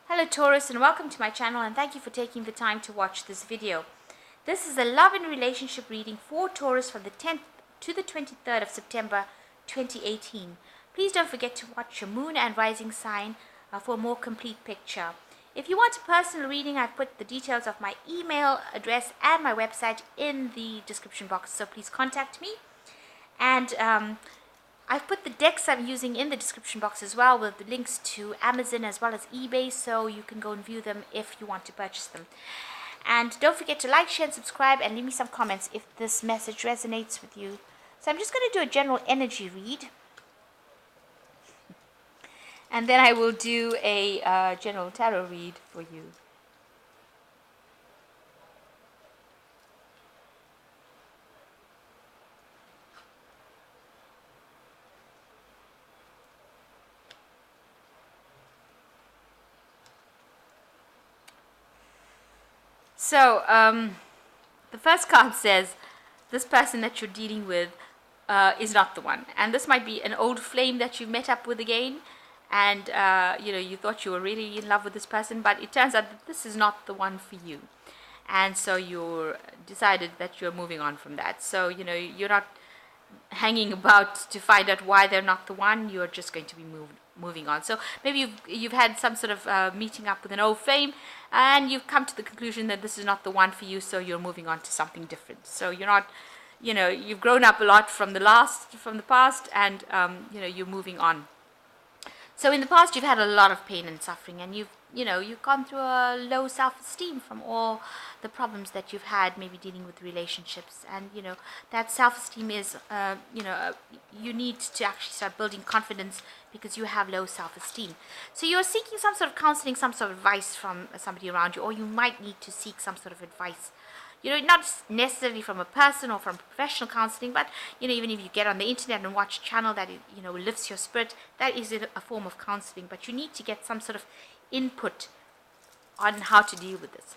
Hello Taurus, and welcome to my channel, and thank you for taking the time to watch this video. This is a love and relationship reading for Taurus from the 10th to the 23rd of September 2018. Please don't forget to watch your moon and rising sign for a more complete picture. If you want a personal reading, I've put the details of my email address and my website in the description box, so please contact me. And I've put the decks I'm using in the description box as well, with the links to Amazon as well as eBay, so you can go and view them if you want to purchase them. And don't forget to like, share, and subscribe, and leave me some comments if this message resonates with you. So I'm just going to do a general energy read, and then I will do a general tarot read for you. So, the first card says, this person that you're dealing with is not the one. And this might be an old flame that you've met up with again, and you thought you were really in love with this person, but it turns out that this is not the one for you. And so you're decided that you're moving on from that. So, you're not hanging about to find out why they're not the one. You're just going to be moving on. So maybe you've had some sort of meeting up with an old flame, and you've come to the conclusion that this is not the one for you, so you're moving on to something different. So you're not, you've grown up a lot from the past, and you're moving on. So in the past, you've had a lot of pain and suffering, and you've gone through a low self-esteem from all the problems that you've had, maybe dealing with relationships. And that self-esteem is you need to actually start building confidence, because you have low self-esteem. So you're seeking some sort of counseling, some sort of advice from somebody around you, or you might need to seek some sort of advice. Not necessarily from a person or from professional counseling, but even if you get on the internet and watch a channel that lifts your spirit, that is a form of counseling. But you need to get some sort of input on how to deal with this.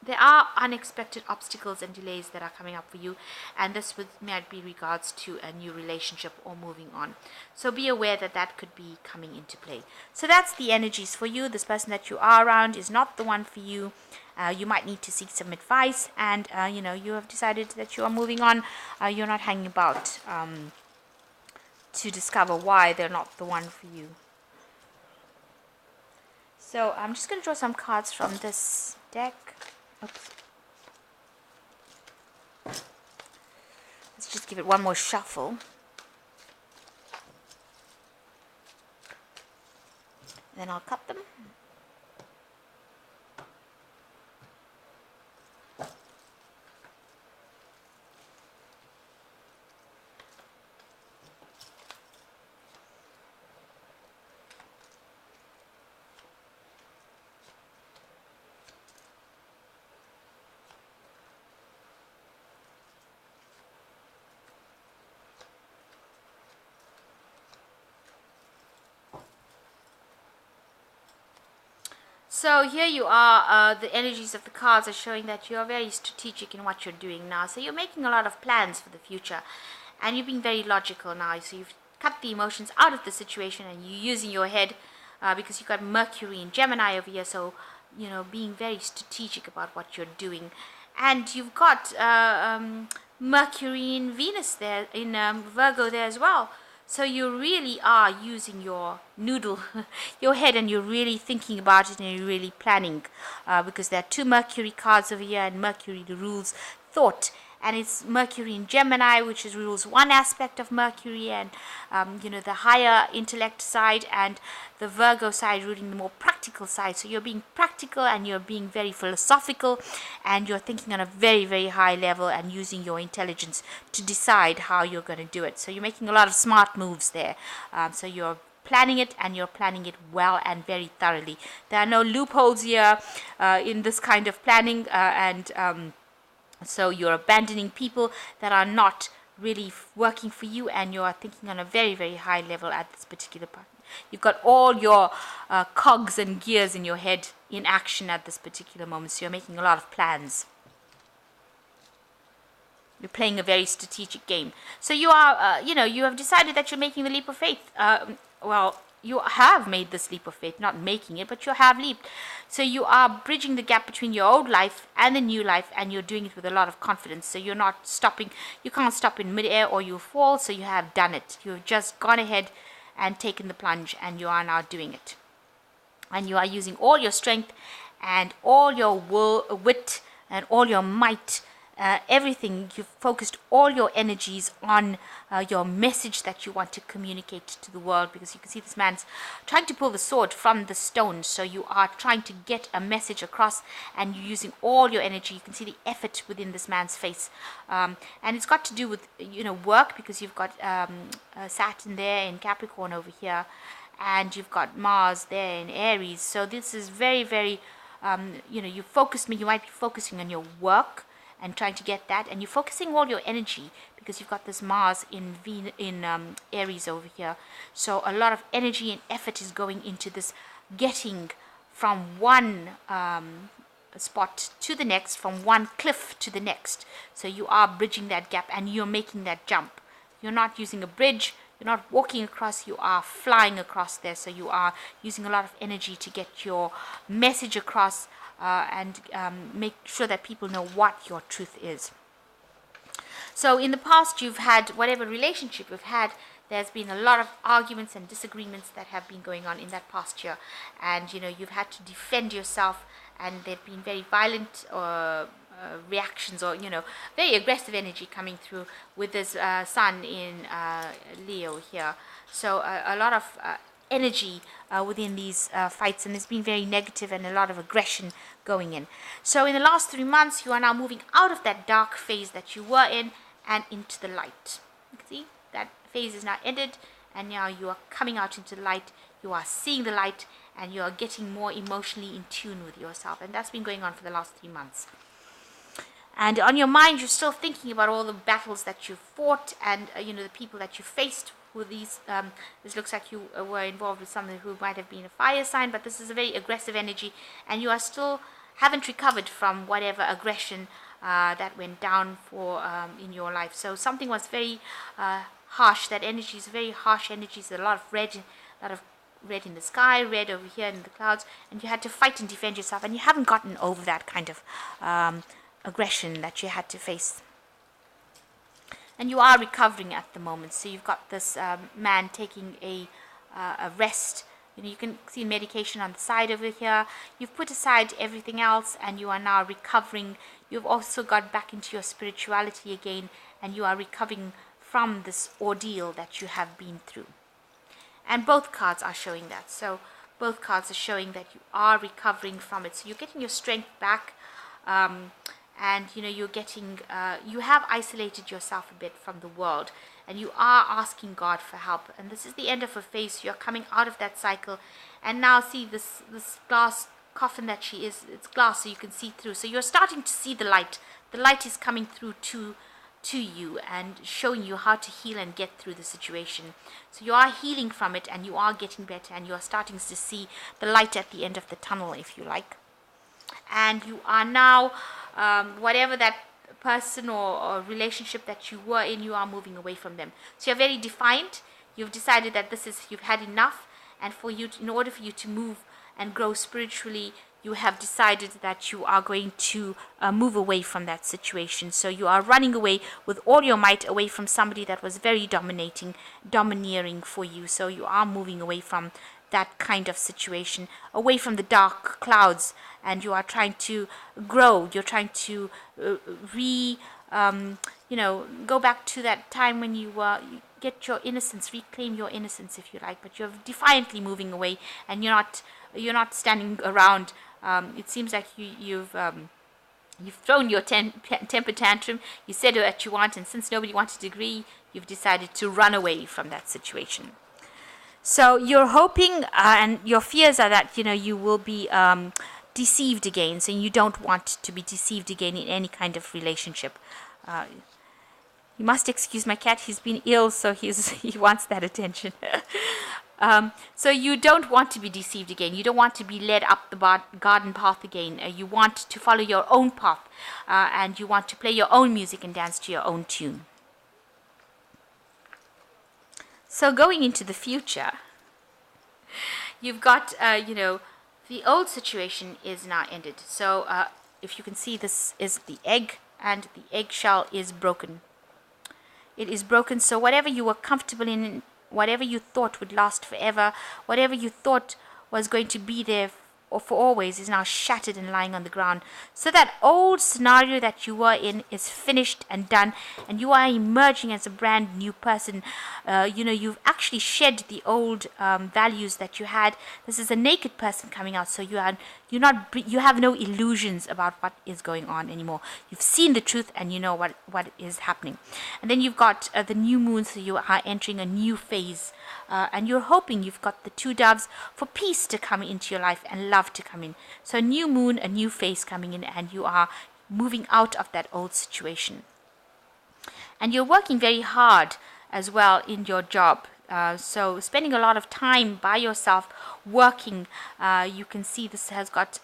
There are unexpected obstacles and delays that are coming up for you, and this might be regards to a new relationship or moving on. So be aware that that could be coming into play. So that's the energies for you. This person that you are around is not the one for you. You might need to seek some advice, and you have decided that you are moving on. You're not hanging about to discover why they're not the one for you. So I'm just going to draw some cards from this deck. Oops. Let's just give it one more shuffle. Then I'll cut them. So here you are, the energies of the cards are showing that you are very strategic in what you're doing now. So you're making a lot of plans for the future, and you're being very logical now. So you've cut the emotions out of the situation, and you're using your head, because you've got Mercury and Gemini over here. So, being very strategic about what you're doing. And you've got Mercury and Venus there, in Virgo there as well. So you really are using your your head, and you're really thinking about it, and you're really planning, because there are two Mercury cards over here, and Mercury rules thought, and it's Mercury in Gemini, which rules one aspect of Mercury, and the higher intellect side, and the Virgo side ruling the more practical side. So you're being practical, and you're being very philosophical, and you're thinking on a very, very high level, and using your intelligence to decide how you're going to do it. So you're making a lot of smart moves there. So you're planning it, and you're planning it well and very thoroughly. There are no loopholes here in this kind of planning, so you're abandoning people that are not really working for you, and you're thinking on a very, very high level at this particular point. You've got all your cogs and gears in your head in action at this particular moment, so you're making a lot of plans. You're playing a very strategic game. So you are, you have decided that you're making the leap of faith. Well, you have made this leap of faith, not making it, but you have leaped. So you are bridging the gap between your old life and the new life, and you're doing it with a lot of confidence. So you're not stopping, you can't stop in midair or you fall, so you have done it. You've just gone ahead and taken the plunge, and you are now doing it. And you are using all your strength and all your wit and all your might, everything. You've focused all your energies on your message that you want to communicate to the world, because you can see this man's trying to pull the sword from the stone. So you are trying to get a message across, and you're using all your energy. You can see the effort within this man's face, and it's got to do with work, because you've got Saturn there in Capricorn over here, and you've got Mars there in Aries. So this is very, very you might be focusing on your work and trying to get that, and you're focusing all your energy because you've got this Mars in Aries over here. So a lot of energy and effort is going into this, getting from one spot to the next, from one cliff to the next. So you are bridging that gap, and you're making that jump. You're not using a bridge, you're not walking across, you are flying across there. So you are using a lot of energy to get your message across, and make sure that people know what your truth is. So in the past, you've had, whatever relationship you've had, there's been a lot of arguments and disagreements that have been going on in that past year, and you've had to defend yourself, and there've been very violent reactions, or very aggressive energy coming through with this sun in Leo here. So a lot of energy within these fights, and it's been very negative and a lot of aggression going in. So in the last 3 months, you are now moving out of that dark phase that you were in and into the light. You can see that phase is now ended, and now you are coming out into the light. You are seeing the light, and you are getting more emotionally in tune with yourself, and that's been going on for the last 3 months. And on your mind, you're still thinking about all the battles that you fought, and the people that you faced with these. This looks like you were involved with someone who might have been a fire sign, but this is a very aggressive energy, and you are still haven't recovered from whatever aggression that went down in your life. So something was very harsh. That energy is very harsh energy. There's a lot of red in the sky, red over here in the clouds, and you had to fight and defend yourself, and you haven't gotten over that kind of aggression that you had to face. And you are recovering at the moment. So you've got this man taking a rest. You can see medication on the side over here. You've put aside everything else, and you are now recovering. You've also got back into your spirituality again, and you are recovering from this ordeal that you have been through. And both cards are showing that. So both cards are showing that you are recovering from it. So you're getting your strength back, and you're getting you have isolated yourself a bit from the world, and you are asking God for help. And this is the end of a phase. You're coming out of that cycle, and now see this glass coffin that she is. It's glass, so you can see through. So you're starting to see the light. The light is coming through to you and showing you how to heal and get through the situation. So you are healing from it, and you are getting better, and you are starting to see the light at the end of the tunnel, if you like. And you are now whatever that person or relationship that you were in, you are moving away from them. So you're very defiant. You've decided that you've had enough, and in order for you to move and grow spiritually, you have decided that you are going to move away from that situation. So you are running away with all your might, away from somebody that was very domineering for you. So you are moving away from that kind of situation, away from the dark clouds, and you are trying to grow. You're trying to go back to that time when you get your innocence, reclaim your innocence, if you like. But you're defiantly moving away, and you're not standing around. It seems like you've thrown your temper tantrum. You said what you want, and since nobody wanted to agree, you've decided to run away from that situation. So you're hoping, and your fears are that you will be deceived again. So you don't want to be deceived again in any kind of relationship. You must excuse my cat. He's been ill, so he wants that attention. So you don't want to be deceived again. You don't want to be led up the garden path again. You want to follow your own path, and you want to play your own music and dance to your own tune. So going into the future, you've got, the old situation is now ended. So if you can see, this is the egg, and the eggshell is broken. It is broken, so whatever you were comfortable in, whatever you thought would last forever, whatever you thought was going to be there or for always, is now shattered and lying on the ground. So that old scenario that you were in is finished and done, and you are emerging as a brand new person. You've actually shed the old values that you had. This is a naked person coming out, so you have no illusions about what is going on anymore. You've seen the truth, and you know what is happening. And then you've got the new moon, so you are entering a new phase. And you're hoping, you've got the two doves, for peace to come into your life and love to come in. So a new moon, a new phase coming in, and you are moving out of that old situation. And you're working very hard as well in your job. So spending a lot of time by yourself working. You can see this has got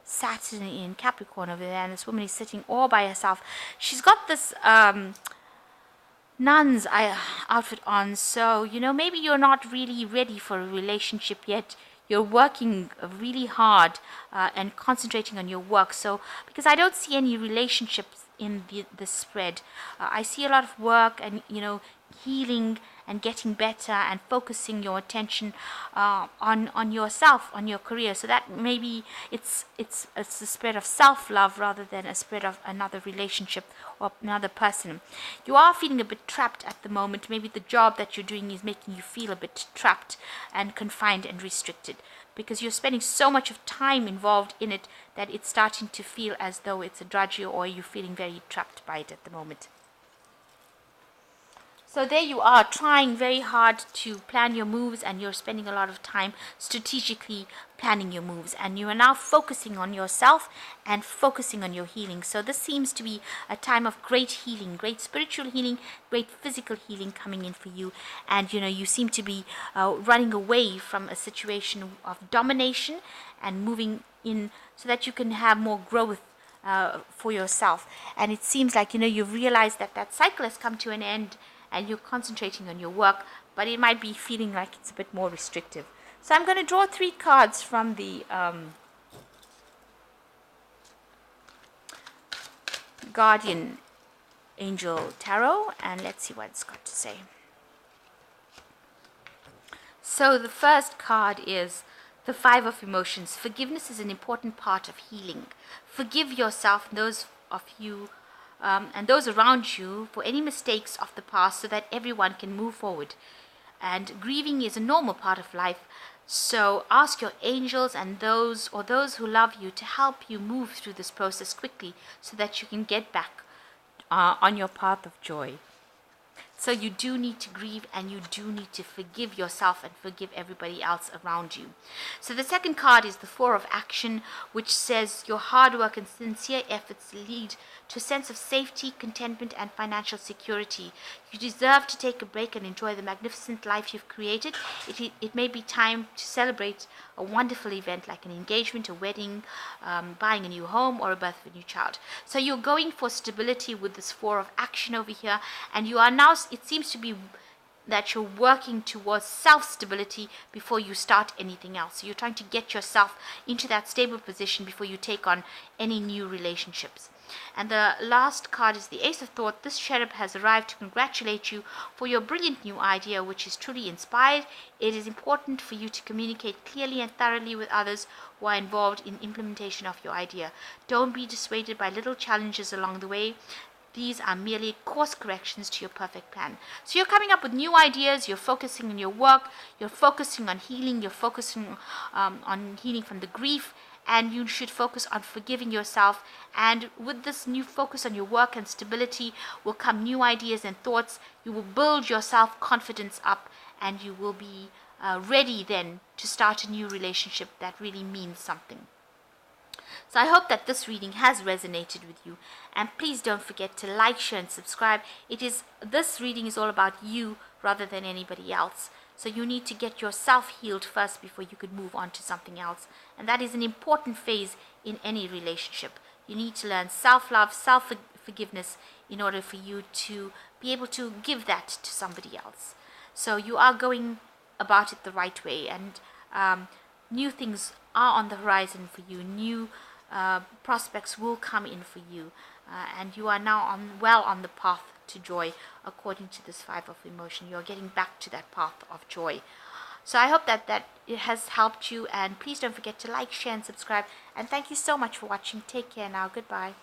Saturn in Capricorn over there, and this woman is sitting all by herself. She's got this nun's outfit on, so maybe you're not really ready for a relationship yet. You're working really hard and concentrating on your work. So because I don't see any relationships in the spread, I see a lot of work and healing and getting better and focusing your attention on yourself, on your career. So that maybe it's a spread of self-love rather than a spread of another relationship or another person. You are feeling a bit trapped at the moment. Maybe the job that you're doing is making you feel a bit trapped and confined and restricted, because you're spending so much of time involved in it that it's starting to feel as though it's a drudgery, or you're feeling very trapped by it at the moment. So there you are, trying very hard to plan your moves, and you're spending a lot of time strategically planning your moves, and you are now focusing on yourself and focusing on your healing. So this seems to be a time of great healing, great spiritual healing, great physical healing coming in for you. And you seem to be running away from a situation of domination and moving in so that you can have more growth for yourself. And it seems like you've realized that cycle has come to an end, and you're concentrating on your work, but it might be feeling like it's a bit more restrictive. So I'm going to draw 3 cards from the Guardian Angel Tarot, and let's see what it's got to say. So the first card is the 5 of Emotions. Forgiveness is an important part of healing. Forgive yourself and those of you and those around you for any mistakes of the past, so that everyone can move forward. And grieving is a normal part of life, so ask your angels and those who love you to help you move through this process quickly, so that you can get back on your path of joy. So you do need to grieve, and you do need to forgive yourself and forgive everybody else around you. So the second card is the 4 of Action, which says your hard work and sincere efforts lead to a sense of safety, contentment, and financial security. You deserve to take a break and enjoy the magnificent life you've created. It may be time to celebrate a wonderful event like an engagement, a wedding, buying a new home, or a birth of a new child. So you're going for stability with this 4 of Action over here, and you are now, it seems to be that you're working towards self-stability before you start anything else. So you're trying to get yourself into that stable position before you take on any new relationships. And the last card is the Ace of Thought. This cherub has arrived to congratulate you for your brilliant new idea, which is truly inspired. It is important for you to communicate clearly and thoroughly with others who are involved in implementation of your idea. Don't be dissuaded by little challenges along the way. These are merely course corrections to your perfect plan. So you're coming up with new ideas, you're focusing on your work, you're focusing on healing, you're focusing on healing from the grief, and you should focus on forgiving yourself. And with this new focus on your work and stability will come new ideas and thoughts. You will build your self-confidence up, and you will be ready then to start a new relationship that really means something. So I hope that this reading has resonated with you, and please don't forget to like, share, and subscribe. This reading is all about you rather than anybody else. So you need to get yourself healed first before you could move on to something else. And that is an important phase in any relationship. You need to learn self-love, self-forgiveness in order for you to be able to give that to somebody else. So you are going about it the right way. And new things are on the horizon for you. New prospects will come in for you, and you are now well on the path to joy. According to this 5 of emotion, you're getting back to that path of joy. So I hope that it has helped you, and please don't forget to like, share, and subscribe. And thank you so much for watching. Take care now. Goodbye.